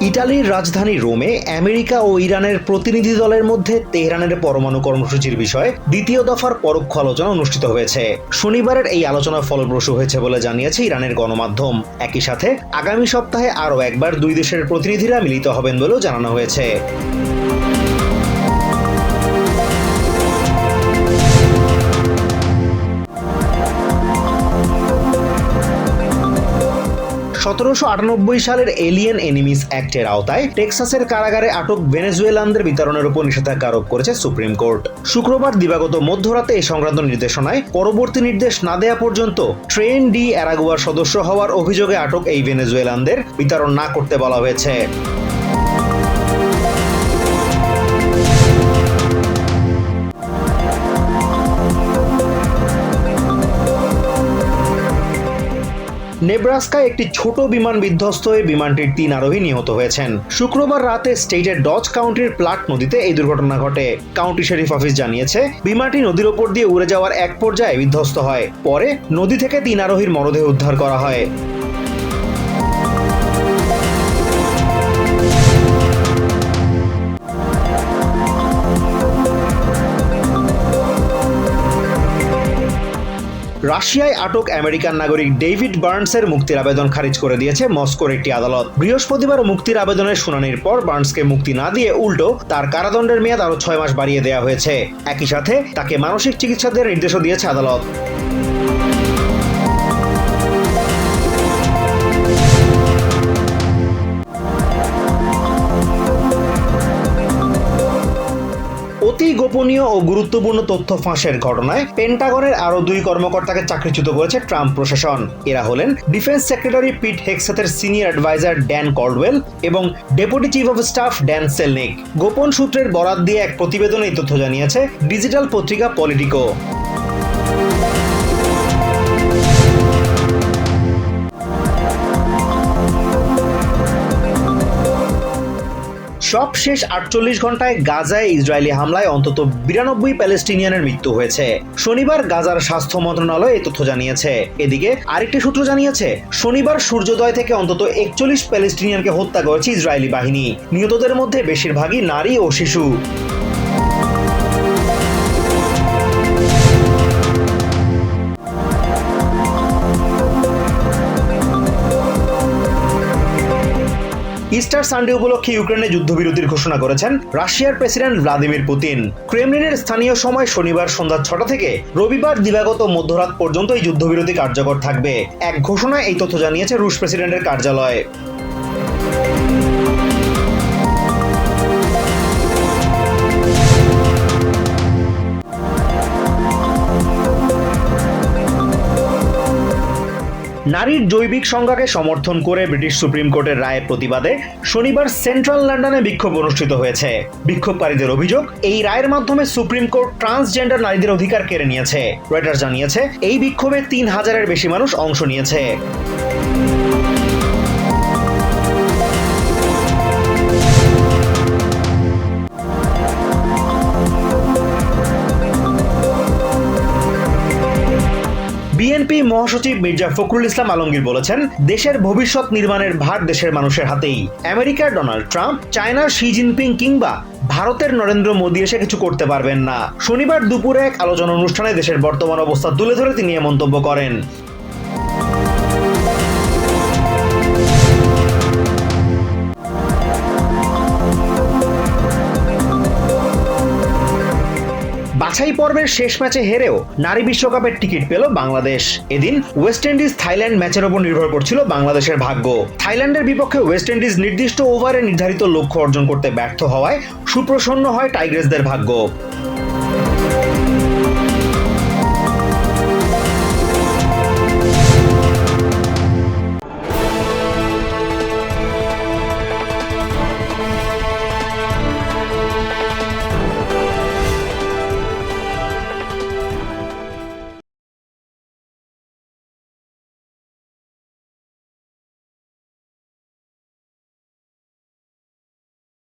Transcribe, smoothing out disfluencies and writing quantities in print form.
ইতালির রাজধানী রোমে আমেরিকা ও ইরানের প্রতিনিধি দলের মধ্যে তেহরানের পরমাণু কর্মসূচির বিষয়ে দ্বিতীয় দফার পরোক্ষ আলোচনা অনুষ্ঠিত হয়েছে। শনিবারের এই আলোচনা ফলপ্রসূ হয়েছে বলে জানিয়েছে ইরানের গণমাধ্যম। একই সাথে আগামী সপ্তাহে আরও একবার দুই দেশের প্রতিনিধিরা মিলিত হবেন বলেও জানানো হয়েছে। 1798 সালের এলিয়েন এনিমিস অ্যাক্টের আওতায় টেক্সাসের কারাগারে আটক ভেনেজুয়েলানদের বিতরণের উপর নিষেধাজ্ঞা আরোপ করেছে সুপ্রিম কোর্ট। শুক্রবার দিবাগত মধ্যরাতে এই সংক্রান্ত নির্দেশনায় পরবর্তী নির্দেশ না দেয়া পর্যন্ত ট্রেন ডি অ্যারাগুয়ার সদস্য হওয়ার অভিযোগে আটক এই ভেনেজুয়েলানদের বিতরণ না করতে বলা হয়েছে। নেব্রাস্কায় একটি ছোট বিমান বিধ্বস্ত হয়ে বিমানটির 3 আরোহী নিহত হয়েছেন। শুক্রবার রাতে স্টেটের ডজ কাউন্টির প্লাট নদীতে এই দুর্ঘটনা ঘটে। কাউন্টি শেরিফ অফিস জানিয়েছে বিমানটি নদীর ওপর দিয়ে উড়ে যাওয়ার এক পর্যায়ে বিধ্বস্ত হয়। পরে নদী থেকে 3 আরোহীর মরদেহ উদ্ধার করা হয়। রাশিয়ায় আটক আমেরিকান নাগরিক ডেভিড বার্নসের মুক্তির আবেদন খারিজ করে দিয়েছে মস্কোর একটি আদালত। বৃহস্পতিবার মুক্তির আবেদনের শুনানির পর বার্নসকে মুক্তি না দিয়ে উল্টো তার কারাদণ্ডের মেয়াদ আরও 6 মাস বাড়িয়ে দেওয়া হয়েছে। একই সাথে তাকে মানসিক চিকিৎসা দেওয়ার নির্দেশও দিয়েছে আদালত। অতি গোপনীয় ও গুরুত্বপূর্ণ তথ্য ফাঁসের ঘটনায় পেন্টাগনের আরও 2 কর্মকর্তাকে চাকরিচ্যুত করেছে ট্রাম্প প্রশাসন। এরা হলেন ডিফেন্স সেক্রেটারি পিট হেগসেথের সিনিয়র অ্যাডভাইজার ড্যান কল্ডওয়েল এবং deputy chief of staff Dan Selnick. গোপন সূত্রের বরাত দিয়ে এক প্রতিবেদনে এই তথ্য জানিয়েছে ডিজিটাল পত্রিকা পলিটিকো। সব শেষ 48 ঘন্টায় গাজায় ইসরায়েলি হামলায় অন্তত 92 প্যালেস্টিনিয়ানের মৃত্যু হয়েছে। শনিবার গাজার স্বাস্থ্য মন্ত্রণালয় এই তথ্য জানিয়েছে। এদিকে আরেকটি সূত্র জানিয়েছে শনিবার সূর্যোদয় থেকে অন্তত 41 প্যালেস্টিনিয়ানকে হত্যা করেছে ইসরায়েলি বাহিনী। নিহতদের মধ্যে বেশিরভাগই নারী ও শিশু। ইস্টার সানডে উপলক্ষে ইউক্রেনে যুদ্ধবিরতির ঘোষণা করেছেন রাশিয়ার প্রেসিডেন্ট ভ্লাদিমির পুতিন। ক্রেমলিনের স্থানীয় সময় শনিবার সন্ধ্যা 6টা থেকে রবিবার দিবাগত মধ্যরাত পর্যন্ত এই যুদ্ধবিরতি কার্যকর থাকবে। এক ঘোষণায় এই তথ্য জানিয়েছে রুশ প্রেসিডেন্টের কার্যালয়। নারীর জৈবিক সংজ্ঞাকে সমর্থন করে ব্রিটিশ সুপ্রিম কোর্টের রায়ের প্রতিবাদে শনিবার সেন্ট্রাল লন্ডনে বিক্ষোভ অনুষ্ঠিত হয়েছে। বিক্ষোভকারীদের অভিযোগ এই রায়ের মাধ্যমে সুপ্রিম কোর্ট ট্রান্সজেন্ডার নারীদের অধিকার কেড়ে নিয়েছে। রয়টার্স জানিয়েছে এই বিক্ষোভে 3000-এর বেশি মানুষ অংশ নিয়েছে। বিএনপি মহাসচিব মির্জা ফখরুল ইসলাম আলমগীর বলেছেন দেশের ভবিষ্যৎ নির্মাণের ভার দেশের মানুষের হাতেই। আমেরিকার ডোনাল্ড ট্রাম্প, চায়নার শি জিনপিং কিংবা ভারতের নরেন্দ্র মোদী এসে কিছু করতে পারবেন না। শনিবার দুপুরে এক আলোচনা অনুষ্ঠানে দেশের বর্তমান অবস্থা তুলে ধরে তিনি এ মন্তব্য করেন। বাছাই পর্বের শেষ ম্যাচে হেরেও নারী বিশ্বকাপের টিকিট পেল বাংলাদেশ। এদিন ওয়েস্ট ইন্ডিজ থাইল্যান্ড ম্যাচের ওপর নির্ভর করছিল বাংলাদেশের ভাগ্য। থাইল্যান্ডের বিপক্ষে ওয়েস্ট ইন্ডিজ নির্দিষ্ট ওভারে নির্ধারিত লক্ষ্য অর্জন করতে ব্যর্থ হওয়ায় সুপ্রসন্ন হয় টাইগ্রেসদের ভাগ্য।